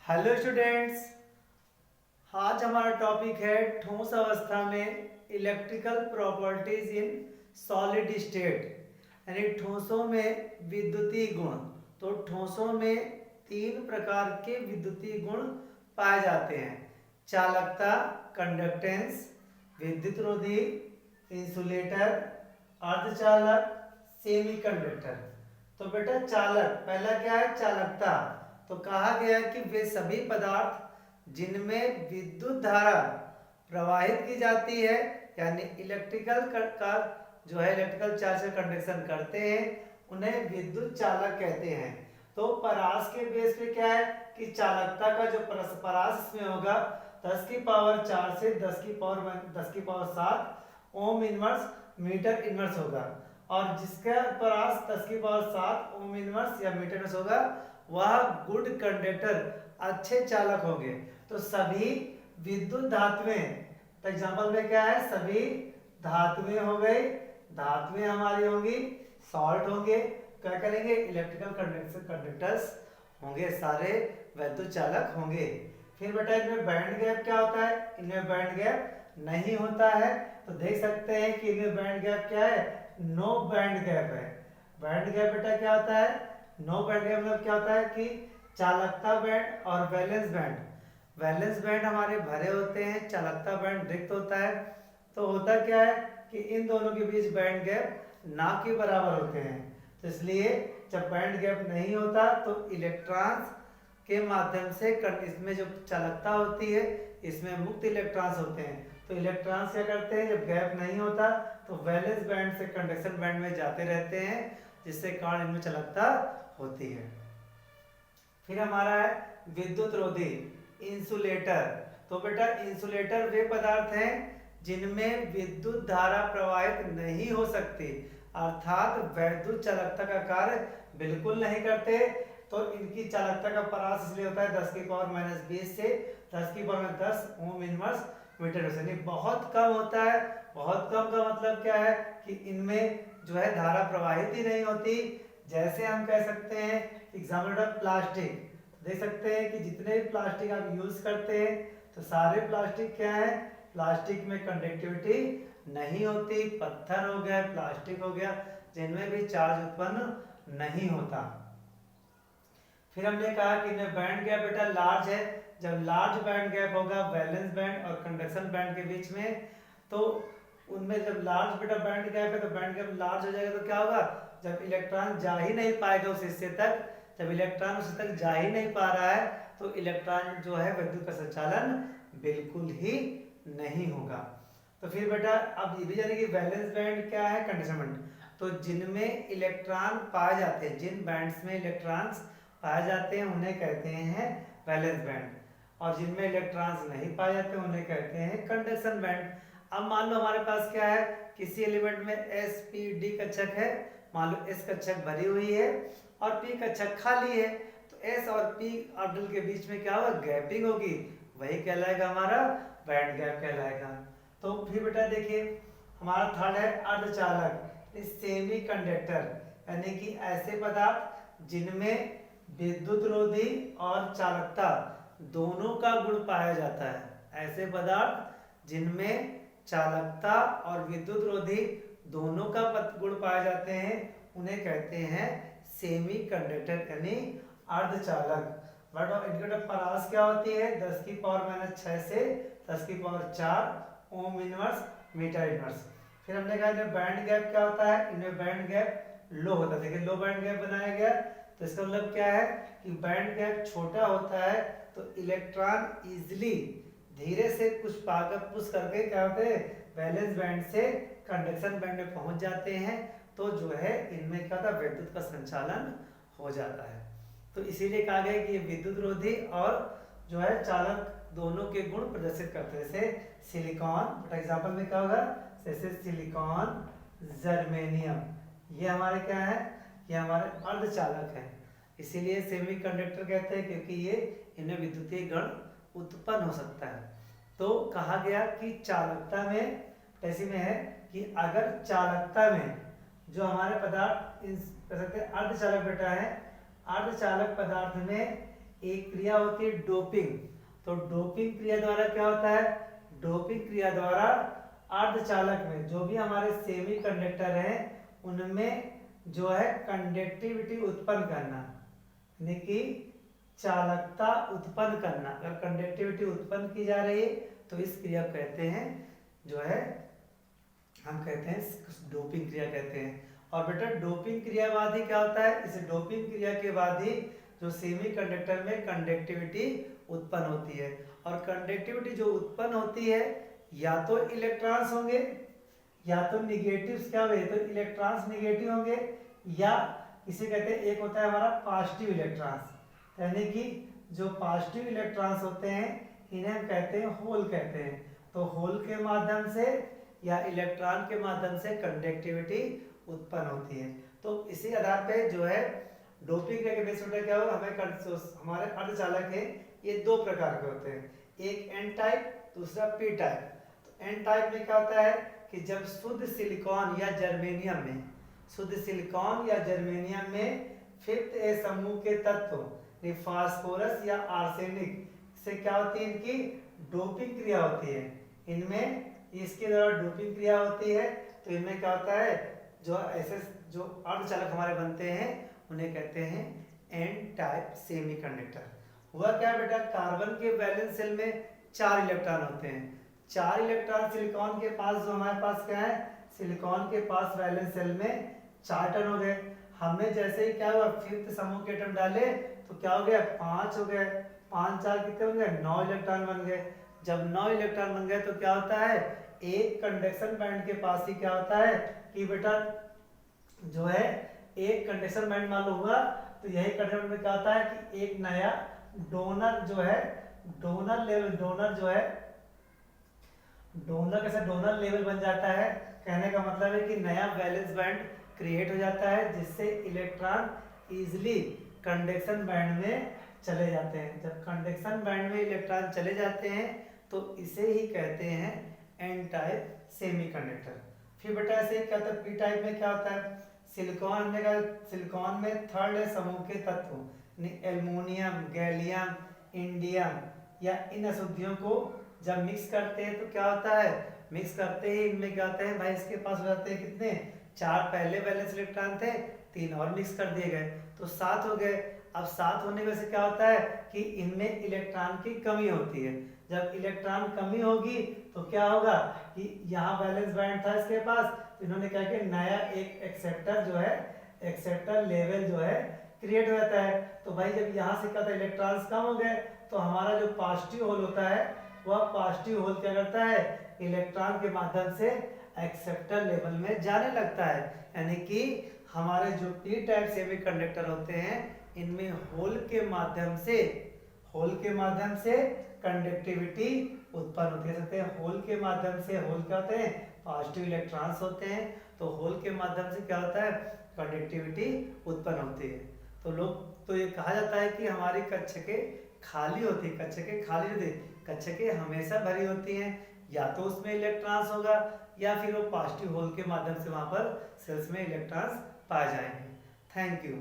Hello students, आज हमारा topic है ठोस अवस्था में electrical properties in solid state, यानी ठोसों में विद्युतीय गुण। तो ठोसों में तीन प्रकार के विद्युतीय गुण पाए जाते हैं: चालकता, कंडक्टेंस, विद्युतरोधी, इंसुलेटर, अर्धचालक, सेमीकंडक्टर। तो बेटा चालक, पहला क्या है? चालकता। तो कहा गया कि वे सभी पदार्थ जिनमें विद्युत धारा प्रवाहित की जाती है, यानी इलेक्ट्रिकल का जो है इलेक्ट्रिकल चार्ज का कंडक्शन करते हैं, उन्हें विद्युत चालक कहते हैं। तो परास के बेस पे क्या है कि चालकता का जो परास इसमें होगा 10 की पावर 4 से 10 की power 7 ohm inverse metre inverse होगा, और जिसका परास 10 की पावर 7 ओम इनवर्स या मीटर इनवर्स होगा वह गुड कंडक्टर, अच्छे चालक होंगे। तो सभी विद्युत धातुएं, तो एग्जांपल में क्या है? सभी धातुएं हो गई, धातुएं हमारी होंगी, सॉल्ट होंगे, क्या करेंगे? इलेक्ट्रिकल कंडक्टर्स होंगे, सारे वैद्युत चालक होंगे। फिर बेटा इनमें बैंड गैप क्या होता है? इनमें बैंड गैप नहीं होता है। तो देख सकते हैं कि इनमें बैंड गैप क्या है? नो बैंड गैप है। बैंड गैप बेटा क्या होता है? नो बैंड गैप मतलब क्या होता है कि चालकता बैंड और वैलेंस बैंड, वैलेंस बैंड हमारे भरे होते हैं, चालकता बैंड रिक्त होता है। तो होता क्या है कि इन दोनों के बीच बैंड गैप ना के बराबर होते हैं। तो इसलिए जब बैंड गैप नहीं होता तो इलेक्ट्रॉन्स के माध्यम से इसमें जो चालकता होती है, इसमें मुक्त इलेक्ट्रॉन्स होते हैं। तो इलेक्ट्रॉन्स क्या करते हैं? जब गैप नहीं होता तो वैलेंस बैंड से कंडक्शन बैंड में जाते रहते हैं, जिससे कारण इनमें चालकता होती है। फिर हमारा है विद्युत रोधी, इंसुलेटर। तो बेटा इंसुलेटर वे पदार्थ हैं जिनमें विद्युत धारा प्रवाहित नहीं हो सकती, अर्थात वैद्युत चालकता का कार्य बिल्कुल नहीं करते। तो इनकी चालकता का परास इसलिए होता है 10 की पावर -20 से 10 की पावर 10 ओम इनवर्स मीटर, यानी बहुत कम होता है। बहुत कम का मतलब क्या है कि इनमें जो है धारा प्रवाहित ही नहीं होती। जैसे हम कह सकते हैं एग्जाम्पल प्लास्टिक, देख सकते हैं कि जितने भी प्लास्टिक आप यूज करते हैं तो सारे प्लास्टिक क्या है? प्लास्टिक में कंडक्टिविटी नहीं होती। पत्थर हो गया, प्लास्टिक हो गया, जिनमें भी चार्ज उत्पन्न नहीं होता। फिर हमने कहा कि इनमें बैंड गैप बेटा लार्ज है। जब लार्ज बैंड गैप होगा वैलेंस बैंड और कंडक्शन बैंड के बीच में, तो उनमें जब लार्ज बेटा बैंड गैप है तो बैंड गैप लार्ज हो जाएगा। तो क्या होगा? जब इलेक्ट्रॉन जा ही नहीं पाएगा उस हिस्से तक, जब इलेक्ट्रॉन उस तक जा ही नहीं पा रहा है तो इलेक्ट्रॉन जो है विद्युत का संचालन बिल्कुल ही नहीं होगा। तो फिर बेटा अब ये भी जाने कि वैलेंस बैंड क्या है, कंडक्शन बैंड। तो जिनमें इलेक्ट्रॉन पाए जाते हैं, जिन बैंड्स में इलेक्ट्रॉन्स पाए जाते हैं उन्हें कहते हैं वैलेंस बैंड, और जिनमें इलेक्ट्रॉन्स नहीं पाए जाते उन्हें कहते हैं कंडक्शन बैंड। अब मान लो हमारे पास क्या है, किसी एलिमेंट में s p d कक्षक है, मान लो s कक्षक भरी हुई है और p कक्षक खाली है, तो s और p ऑर्बिटल के बीच में क्या होगा? गैपिंग होगी, वही कहलाएगा हमारा बैंड गैप कहलाएगा। तो फिर बेटा देखिए हमारा थर्ड है अर्धचालक, सेमी कंडक्टर, यानी कि ऐसे पदार्थ जिनमें विद्युत रोधी और चालकता दोनों का गुण पाया जाता है। ऐसे पदार्थ जिनमें चालकता और विद्युत रोधी दोनों का गुण पाए जाते हैं उन्हें कहते हैं सेमी कंडक्टर, यानी अर्धचालक। बट इनकी परास क्या होती है? 10 की पावर -6 से 10 की power 4 ohm inverse metre inverse. फिर हमने कहा इनमें बैंड गैप क्या होता है? इनमें बैंड गैप लो होता है। देखिए लो बैंड गैप बनाया गया, तो इसका मतलब क्या है कि बैंड गैप छोटा होता है तो इलेक्ट्रॉन इजीली धीरे से कुछ पाकर पुश करके क्या होते हैं? वैलेंस बैंड से कंडक्शन बैंड में पहुंच जाते हैं। तो जो है इनमें क्या होता है? विद्युत का संचालन हो जाता है। तो इसीलिए कहा गया कि ये विद्युत रोधी और जो है चालक दोनों के गुण प्रदर्शित करते हैं। जैसे सिलिकॉन, फॉर एग्जांपल में क्या होगा? जैसे सिलिकॉन, जर्मेनियम, ये हमारे क्या है? ये हमारे अर्धचालक है, इसीलिए सेमी कंडक्टर कहते हैं, क्योंकि ये इनमें विद्युतीय गुण उत्पन्न हो सकता है। तो कहा गया कि चालकता में ऐसी में है कि अगर चालकता में जो हमारे पदार्थ अर्धचालक बेटा है, अर्धचालक पदार्थ में एक क्रिया होती है डोपिंग। तो डोपिंग क्रिया द्वारा क्या होता है, डोपिंग क्रिया द्वारा अर्धचालक में जो भी हमारे सेमी कंडक्टर हैं उनमें जो है कंडक्टिविटी उत्पन्न करना, यानी कि चालकता उत्पन्न करना। अगर कंडक्टिविटी उत्पन्न की जा रही है तो इस क्रिया को कहते हैं जो है, हम कहते हैं डोपिंग क्रिया कहते हैं। और बेटा डोपिंग क्रिया बाद ही क्या होता है, इस डोपिंग क्रिया के बाद ही जो सेमी कंडक्टर में कंडक्टिविटी उत्पन्न होती है। और कंडक्टिविटी जो उत्पन्न होती है या तो इलेक्ट्रॉन्स होंगे या तो निगेटिव्स, क्या हुए, तो इलेक्ट्रॉन्स निगेटिव होंगे, या इसे कहते हैं एक होता है हमारा पॉजिटिव इलेक्ट्रॉन्स, यानी कि जो पॉजिटिव इलेक्ट्रॉन्स होते हैं इन्हें हम कहते हैं होल कहते हैं। तो होल के माध्यम से या इलेक्ट्रॉन के माध्यम से कंडक्टिविटी उत्पन्न होती है। तो इसी आधार पे जो है डोपिंग के बेस पर क्या होगा, हमारे अर्धचालक है ये दो प्रकार के होते हैं, एक एन टाइप दूसरा पी टाइप। तो एन टाइप में क्या होता है कि जब शुद्ध सिलिकॉन या जर्मेनियम में, शुद्ध सिलिकॉन या जर्मेनियम में फिफ्थ ए समूह के तत्व फास्फोरस या आर्सेनिक से क्या होती है, इनकी डोपिंग क्रिया होती है। इनमें इसके द्वारा डोपिंग क्रिया होती है। तो इनमें क्या होता है, जो ऐसे जो अर्धचालक हमारे बनते हैं उन्हें कहते हैं एन टाइप सेमीकंडक्टर। हुआ क्या बेटा, कार्बन के वैलेंस सेल में 4 इलेक्ट्रॉन होते हैं। 4 इलेक्ट्रॉन सिलिकॉन के पास, जो हमारे पास क्या है, सिलिकॉन के पास वैलेंस सेल में 4 टर्न हो गए। हमने जैसे ही क्या हुआ फिफ्थ समूह के एटम डाले तो क्या हो गया, 5 हो गए, 5 4 कितने बन गए, 9 इलेक्ट्रॉन बन गए। जब 9 इलेक्ट्रॉन बन गए तो क्या होता है, एक कंडक्शन बैंड के पास ही क्या होता है कि बेटा जो है एक कंडक्शन बैंड मान लो हुआ, तो यही कंडक्शन में क्या होता है कि एक नया डोनर जो है, डोनर लेवल, डोनर जो है, डोनर कैसे डोनर लेवल बन जाता है। कहने का मतलब है कि नया वैलेंस बैंड क्रिएट हो जाता है जिससे इलेक्ट्रॉन इजीली कंडक्शन बैंड में चले जाते हैं। जब कंडक्शन बैंड में इलेक्ट्रॉन चले जाते हैं तो इसे ही कहते हैं एन टाइप सेमीकंडक्टर। फिर बेटा ऐसे क्या होता है, पी टाइप में क्या होता है, सिलिकॉन में का, सिलिकॉन में थर्ड समूह के तत्व एल्युमिनियम, गैलियम, इंडियम या इन अशुद्धियों को जब मिक्स करते हैं तो क्या होता है, मिक्स करते ही इनमें क्या होता है भाई, इसके पास हो जाते हैं कितने, 4 पहले वैलेंस इलेक्ट्रॉन थे, 3 और मिक्स कर दिए गए तो 7 हो गए। अब 7 होने में से क्या होता है कि इनमें इलेक्ट्रॉन की कमी होती है। जब इलेक्ट्रॉन कमी होगी तो क्या होगा कि यहाँ वैलेंस बैंड था इसके पास, तो इन्होंने क्या किया, नया एक एक्सेप्टर जो है, एक्सेप्टर लेवल जो है क्रिएट हो जाता है। तो भाई जब यहाँ से क्या था इलेक्ट्रॉन्स कम हो गए तो हमारा जो पॉजिटिव होल होता है वह पॉजिटिव होल क्या करता है, इलेक्ट्रॉन के माध्यम से एक्सेप्टर लेवल में जाने लगता है। यानी कि हमारे जो पी टाइप सेमीकंडक्टर होते हैं इनमें होल के माध्यम से, होल के माध्यम से कंडक्टिविटी उत्पन्न होती है। सकते हैं होल के माध्यम से, होल क्या होते हैं, पॉजिटिव इलेक्ट्रॉन्स होते हैं, तो होल के माध्यम से क्या होता है, कंडक्टिविटी उत्पन्न होती है। तो लोग तो ये कहा जाता है कि हमारी कक्षकें खाली होती है, कक्षकें खाली होती है, कक्षकें हमेशा भरी होती हैं, या तो उसमें इलेक्ट्रॉन्स होगा या फिर वो पॉजिटिव होल के माध्यम से वहां पर सेल्स में इलेक्ट्रॉन्स पाए जाएंगे। Thank you.